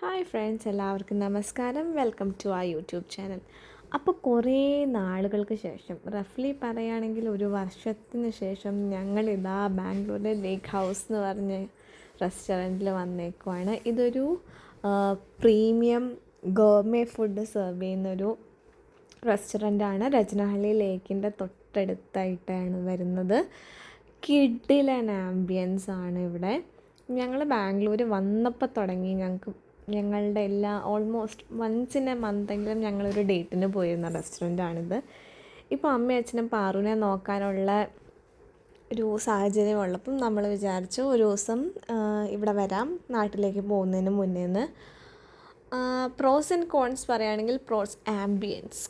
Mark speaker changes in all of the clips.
Speaker 1: Hi friends, എല്ലാവർക്കും നമസ്കാരം. Welcome to ആ യൂട്യൂബ് ചാനൽ. അപ്പോൾ കുറേ നാളുകൾക്ക് ശേഷം, റഫ്ലി പറയുകയാണെങ്കിൽ ഒരു വർഷത്തിന് ശേഷം, ഞങ്ങളിതാ ബാംഗ്ലൂരിലെ ലേക്ക് ഹൗസ് എന്ന് പറഞ്ഞ റെസ്റ്റോറൻറ്റിൽ വന്നേക്കുവാണ്. ഇതൊരു പ്രീമിയം ഗോർമേ ഫുഡ് സെർവ് ചെയ്യുന്നൊരു റെസ്റ്റോറൻറ്റാണ്. രജനഹള്ളി ലേക്കിൻ്റെ തൊട്ടടുത്തായിട്ടാണ് വരുന്നത്. കിഡിലൻ ആംബിയൻസ് ആണ് ഇവിടെ. ഞങ്ങൾ ബാംഗ്ലൂർ വന്നപ്പോൾ തുടങ്ങി ഞങ്ങളുടെ എല്ലാ ഓൾമോസ്റ്റ് വൺസ് ഇൻ എ മന്തെങ്കിലും ഞങ്ങളൊരു ഡേറ്റിന് പോയിരുന്ന റെസ്റ്റോറൻറ്റാണിത്. ഇപ്പോൾ അമ്മയും അച്ഛനും പാറുവിനെ നോക്കാനുള്ള ഒരു സാഹചര്യം ഉള്ളപ്പം നമ്മൾ വിചാരിച്ചു ഒരു ദിവസം ഇവിടെ വരാം, നാട്ടിലേക്ക് പോകുന്നതിന് മുന്നേന്ന്. പ്രോസ് ആൻഡ് കോൺസ് പറയുകയാണെങ്കിൽ ആംബിയൻസ്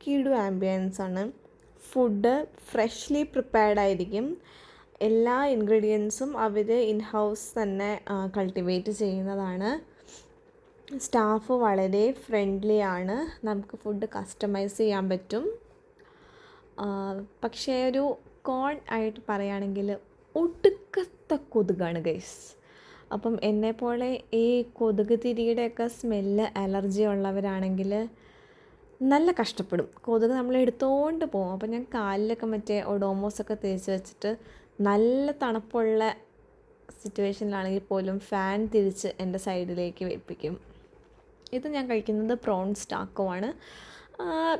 Speaker 1: കിടു ആംബിയൻസ് ആണ്. ഫുഡ് ഫ്രഷ്ലി പ്രിപ്പയർഡ് ആയിരിക്കും. എല്ലാ ഇൻഗ്രീഡിയൻസും അവർ ഇൻ ഹൗസ് തന്നെ കൾട്ടിവേറ്റ് ചെയ്യുന്നതാണ്. സ്റ്റാഫ് വളരെ ഫ്രണ്ട്ലി ആണ്. നമുക്ക് ഫുഡ് കസ്റ്റമൈസ് ചെയ്യാൻ പറ്റും. പക്ഷേ ഒരു കോൺ ആയിട്ട് പറയുകയാണെങ്കിൽ ഒടുക്കത്തെ കൊതുകാണ് ഗൈസ്. അപ്പം എന്നെപ്പോലെ ഈ കൊതുക് തിരിയുടെയൊക്കെ സ്മെല്ല് അലർജി ഉള്ളവരാണെങ്കിൽ നല്ല കഷ്ടപ്പെടും. കൊതുക് നമ്മൾ എടുത്തുകൊണ്ട് പോകും. അപ്പം ഞാൻ കാലിലൊക്കെ മറ്റേ ഒഡോമോസൊക്കെ തേച്ച് വെച്ചിട്ട് നല്ല തണുപ്പുള്ള സിറ്റുവേഷനിലാണെങ്കിൽ പോലും ഫാൻ തിരിച്ച് എൻ്റെ സൈഡിലേക്ക് വെപ്പിക്കും. ഇത് ഞാൻ കഴിക്കുന്നത് പ്രോൺസ് ടാക്കോ ആണ്.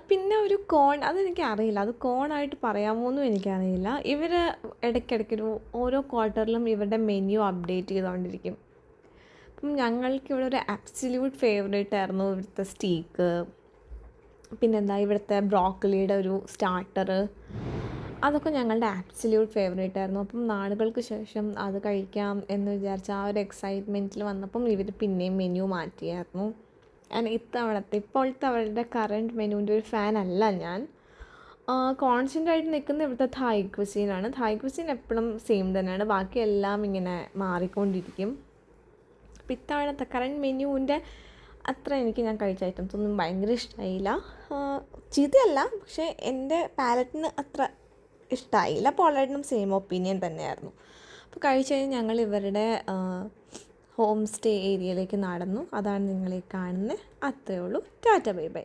Speaker 1: പിന്നെ ഒരു കോൺ, അതെനിക്ക് അറിയില്ല, അത് കോണായിട്ട് പറയാമോന്നും എനിക്കറിയില്ല. ഇവർ ഇടയ്ക്കിടയ്ക്കൊരു ഓരോ ക്വാർട്ടറിലും ഇവരുടെ മെനു അപ്ഡേറ്റ് ചെയ്തുകൊണ്ടിരിക്കും. അപ്പം ഞങ്ങൾക്കിവിടെ ഒരു ആബ്സല്യൂട്ട് ഫേവറേറ്റ് ആയിരുന്നു ഇവിടുത്തെ സ്റ്റീക്ക്. പിന്നെന്താ ഇവിടുത്തെ ബ്രോക്കലിയുടെ ഒരു സ്റ്റാർട്ടർ, അതൊക്കെ ഞങ്ങളുടെ ആബ്സല്യൂട്ട് ഫേവറേറ്റ് ആയിരുന്നു. അപ്പം നാളുകൾക്ക് ശേഷം അത് കഴിക്കാം എന്ന് വിചാരിച്ച ആ ഒരു എക്സൈറ്റ്മെൻറ്റിൽ വന്നപ്പം ഇവർ പിന്നെയും മെനു മാറ്റിയായിരുന്നു. ഇപ്പോഴത്തെ അവരുടെ കറണ്ട് മെനുവിൻ്റെ ഒരു ഫാൻ അല്ല ഞാൻ. കോൺസ്റ്റൻ്റ് ആയിട്ട് നിൽക്കുന്ന ഇവിടുത്തെ തായ് ക്വിസീനാണ്. തായ് ക്വിസീൻ എപ്പോഴും സെയിം തന്നെയാണ്, ബാക്കിയെല്ലാം ഇങ്ങനെ മാറിക്കൊണ്ടിരിക്കും. അപ്പം ഇത്തവണത്തെ കറണ്ട് മെനുവിൻ്റെ അത്ര ഞാൻ കഴിച്ച ഐറ്റംസ് ഒന്നും ഭയങ്കര ഇഷ്ടമായില്ല. ചീത്തയല്ല, പക്ഷേ എൻ്റെ പാലറ്റിന് അത്ര ഇഷ്ടമായില്ല. അപ്പോൾ ഓൾറെഡി സെയിം ഒപ്പീനിയൻ തന്നെയായിരുന്നു. അപ്പോൾ കഴിച്ച് കഴിഞ്ഞ് ഞങ്ങൾ ഇവരുടെ ഹോം സ്റ്റേ ഏരിയയിലേക്ക് നടന്നു. അതാണ് നിങ്ങളീ കാണുന്നത്. അത്രയേ ഉള്ളൂ. Tata bye bye.